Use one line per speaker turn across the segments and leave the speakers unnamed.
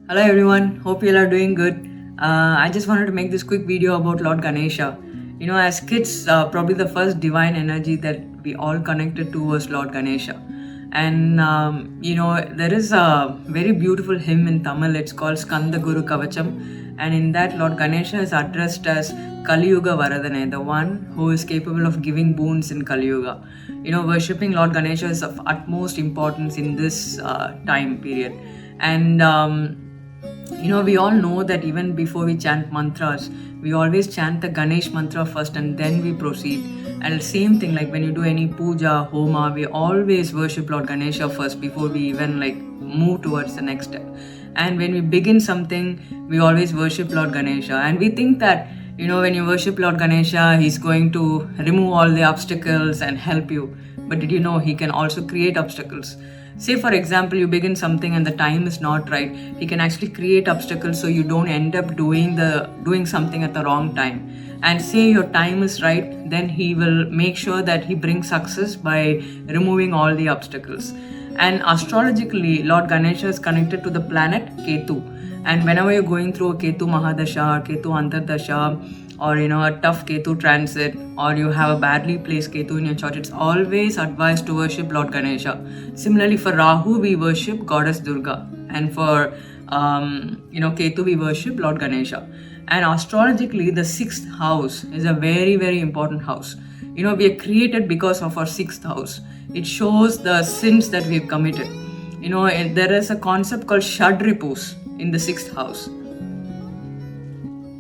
Hello everyone, hope you all are doing good. I just wanted to make this quick video about Lord Ganesha. As kids, probably the first divine energy that we all connected to was Lord Ganesha. And there is a very beautiful hymn in Tamil, it's called Skanda Guru Kavacham. And in that, Lord Ganesha is addressed as Kali Yuga Varadane, the one who is capable of giving boons in Kali Yuga. Worshipping Lord Ganesha is of utmost importance in this time period. And we all know that even before we chant mantras, we always chant the Ganesh mantra first and then we proceed. And same thing, like when you do any puja, homa, we always worship Lord Ganesha first before we even move towards the next step. And when we begin something, we always worship Lord Ganesha. And we think that, when you worship Lord Ganesha, he's going to remove all the obstacles and help you. But did you know he can also create obstacles? Say for example, you begin something and the time is not right. He can actually create obstacles so you don't end up doing something at the wrong time. And say your time is right, then he will make sure that he brings success by removing all the obstacles. And astrologically, Lord Ganesha is connected to the planet Ketu. And whenever you're going through a Ketu Mahadasha or Ketu Antardasha, or a tough Ketu transit, or you have a badly placed Ketu in your chart, it's always advised to worship Lord Ganesha. Similarly, for Rahu, we worship Goddess Durga, and for Ketu, we worship Lord Ganesha. And astrologically, the sixth house is a very, very important house. We are created because of our sixth house. It shows the sins that we've committed. There is a concept called Shadripus in the sixth house.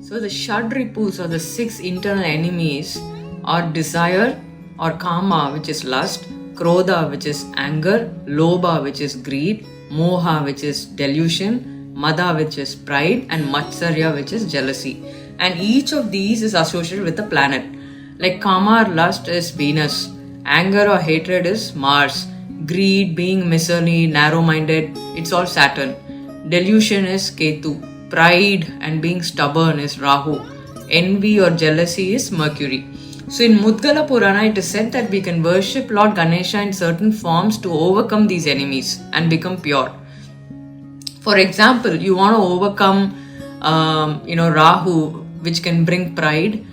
So the Shadripus, or the six internal enemies, are desire or kama, which is lust, krodha, which is anger, lobha, which is greed, moha, which is delusion, mada, which is pride, and matsarya, which is jealousy. And each of these is associated with a planet. Like kama or lust is Venus, anger or hatred is Mars, greed, being miserly, narrow-minded, it's all Saturn, delusion is Ketu, pride and being stubborn is Rahu, envy or jealousy is Mercury. So in Mudgala Purana, it is said that we can worship Lord Ganesha in certain forms to overcome these enemies and become pure. For example, you want to overcome, Rahu, which can bring pride.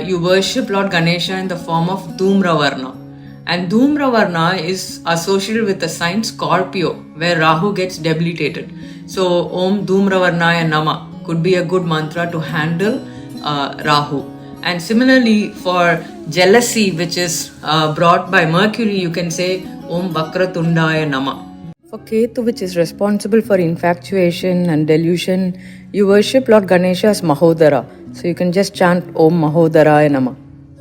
You worship Lord Ganesha in the form of Dhumravarna. And Dhumravarna is associated with the sign Scorpio, where Rahu gets debilitated. So, Om Dhumravarnaya Nama could be a good mantra to handle Rahu. And similarly, for jealousy, which is brought by Mercury, you can say Om Vakratundaya Nama. For Ketu, which is responsible for infatuation and delusion, you worship Lord Ganesha as Mahodara. So, you can just chant Om Mahodaraya Nama.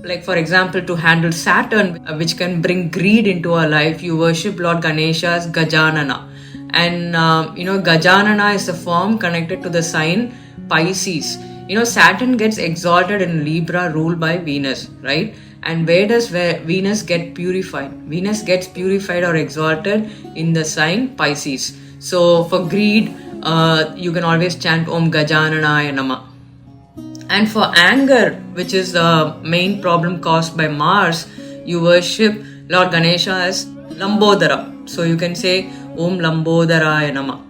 Like for example, to handle Saturn, which can bring greed into our life, you worship Lord Ganesha as Gajanana. And Gajanana is a form connected to the sign Pisces. Saturn gets exalted in Libra, ruled by Venus, right? And where does Venus get purified? Venus gets purified or exalted in the sign Pisces. So for greed, you can always chant Om Gajananaya Nama. And for anger, which is the main problem caused by Mars, you worship Lord Ganesha as Lambodara. So you can say Om Lambodaraya Nama,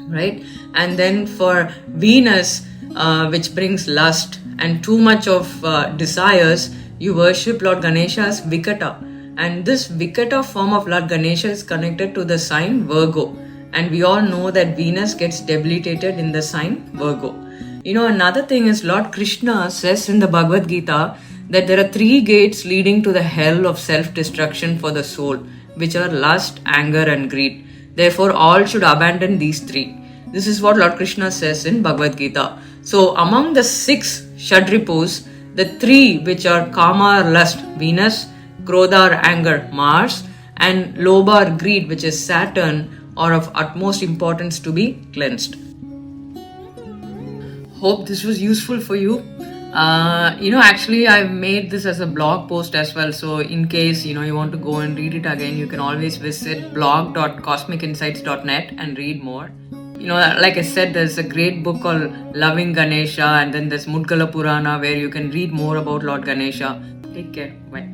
right? And then for Venus, which brings lust and too much of desires, you worship Lord Ganesha as Vikata. And this Vikata form of Lord Ganesha is connected to the sign Virgo. And we all know that Venus gets debilitated in the sign Virgo. Another thing is Lord Krishna says in the Bhagavad Gita that there are 3 gates leading to the hell of self-destruction for the soul, which are lust, anger and greed. Therefore, all should abandon these 3. This is what Lord Krishna says in Bhagavad Gita. So, among the 6 Shadripus, the 3 which are kama or lust, Venus, krodha or anger, Mars, and lobha or greed, which is Saturn, are of utmost importance to be cleansed. Hope this was useful for you. Actually I've made this as a blog post as well. So in case, you want to go and read it again, you can always visit blog.cosmicinsights.net and read more. Like I said, there's a great book called Loving Ganesha, and then there's Mudgala Purana where you can read more about Lord Ganesha. Take care. Bye.